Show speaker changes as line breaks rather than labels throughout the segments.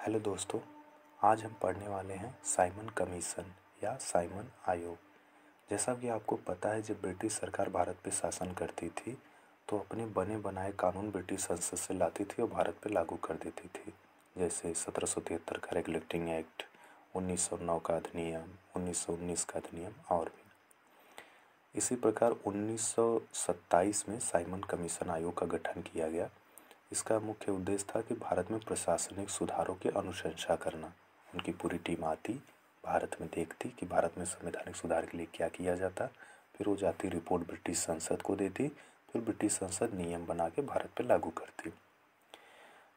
Hello दोस्तों, आज हम पढ़ने वाले हैं साइमन कमीशन या साइमन आयोग। जैसा कि आपको पता है, जब ब्रिटिश सरकार भारत पे शासन करती थी तो अपने बने बनाए कानून ब्रिटिश संसद से लाती थी और भारत पे लागू कर देती थी। जैसे 1773 का रेगुलेटिंग एक्ट, 1909 का अधिनियम, 1919 का अधिनियम और भी। इसी प्रकार 1927 में साइमन कमीशन आयोग का गठन किया गया। इसका मुख्य उद्देश्य था कि भारत में प्रशासनिक सुधारों की अनुशंसा करना। उनकी पूरी टीम आती, भारत में देखती कि भारत में संवैधानिक सुधार के लिए क्या किया जाता। फिर वो जाती, रिपोर्ट ब्रिटिश संसद को देती। फिर ब्रिटिश संसद नियम बना के भारत पे लागू करती।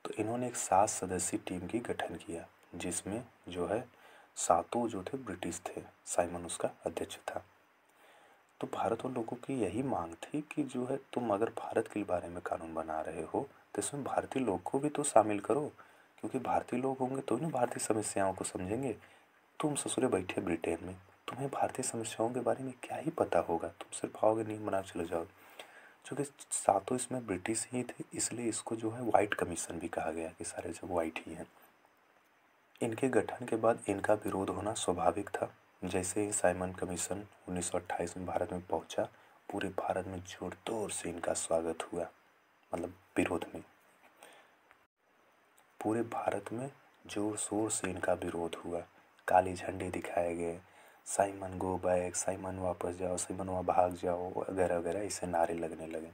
तो इन्होंने एक 7 सदस्यीय टीम की गठन किया, जिसमें जो है 7 जो थे ब्रिटिश थे। साइमन उसका अध्यक्ष था। तो भारत और लोगों की यही मांग थी कि जो है, तुम अगर भारत के बारे में कानून बना रहे हो तो इसमें भारतीय लोग को भी तो शामिल करो, क्योंकि भारतीय लोग होंगे तो ही ना भारतीय समस्याओं को समझेंगे। तुम ससुरे बैठे ब्रिटेन में, तुम्हें भारतीय समस्याओं के बारे में क्या ही पता होगा। तुम सिर्फ आओगे, नियम बना चले जाओगे। चूँकि 7 इसमें ब्रिटिश ही थे, इसलिए इसको जो है वाइट कमीशन भी कहा गया कि सारे जब वाइट ही हैं। इनके गठन के बाद इनका विरोध होना स्वाभाविक था। जैसे ही साइमन कमीशन 1928 में भारत में पहुंचा, पूरे भारत में जोरदार से इनका स्वागत हुआ। मतलब विरोध में पूरे भारत में जोर शोर से इनका विरोध हुआ। काले झंडे दिखाए गए, साइमन गो बैक, साइमन वापस जाओ, साइमन वहाँ भाग जाओ, वगैरह वगैरह ऐसे नारे लगने लगे।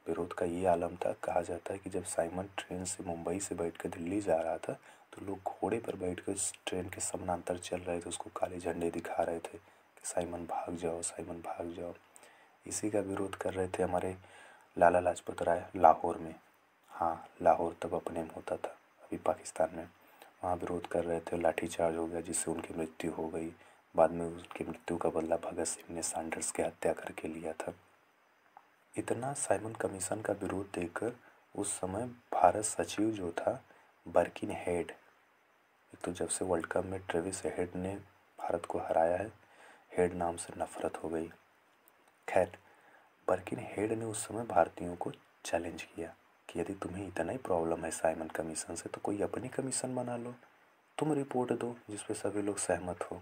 विरोध का ये आलम था। कहा जाता है कि जब साइमन ट्रेन से मुंबई से बैठ कर दिल्ली जा रहा था तो लोग घोड़े पर बैठ कर ट्रेन के समानांतर चल रहे थे, उसको काले झंडे दिखा रहे थे कि साइमन भाग जाओ, साइमन भाग जाओ। इसी का विरोध कर रहे थे हमारे लाला लाजपत राय लाहौर में। हाँ, लाहौर तब अपने में होता था, अभी पाकिस्तान में। वहाँ विरोध कर रहे थे, लाठीचार्ज हो गया जिससे उनकी मृत्यु हो गई। बाद में उनकी मृत्यु का बदला भगत सिंह ने सैंडर्स की हत्या करके लिया था। इतना साइमन कमीशन का विरोध देखकर उस समय भारत सचिव जो था बर्किन हेड, एक तो जब से वर्ल्ड कप में ट्रेविस हेड ने भारत को हराया है, हेड नाम से नफरत हो गई। खैर, बर्किन हेड ने उस समय भारतीयों को चैलेंज किया कि यदि तुम्हें इतना ही प्रॉब्लम है साइमन कमीशन से तो कोई अपनी कमीशन बना लो, तुम रिपोर्ट दो जिस पे सभी लोग सहमत हो।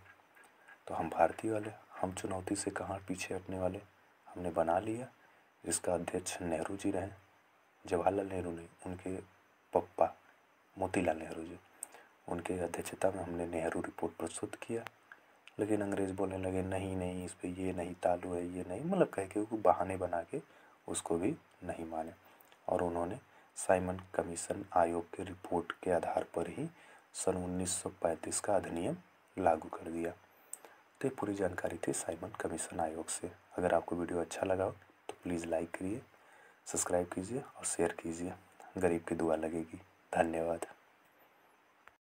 तो हम भारतीय वाले, हम चुनौती से कहाँ पीछे हटने वाले, हमने बना लिया। जिसका अध्यक्ष नेहरू जी रहे, जवाहरलाल नेहरू नहीं, उनके पप्पा मोतीलाल नेहरू जी, उनके अध्यक्षता में हमने नेहरू रिपोर्ट प्रस्तुत किया। लेकिन अंग्रेज़ बोलने लगे नहीं नहीं, इस पर ये नहीं तालू है, ये नहीं, मतलब कह के वो बहाने बना के उसको भी नहीं माने। और उन्होंने साइमन कमीशन आयोग के रिपोर्ट के आधार पर ही सन 1935 का अधिनियम लागू कर दिया। तो ये पूरी जानकारी थी साइमन कमीशन आयोग से। अगर आपको वीडियो अच्छा लगा हो तो प्लीज़ लाइक करिए, सब्सक्राइब कीजिए और शेयर कीजिए। गरीब की दुआ लगेगी। धन्यवाद।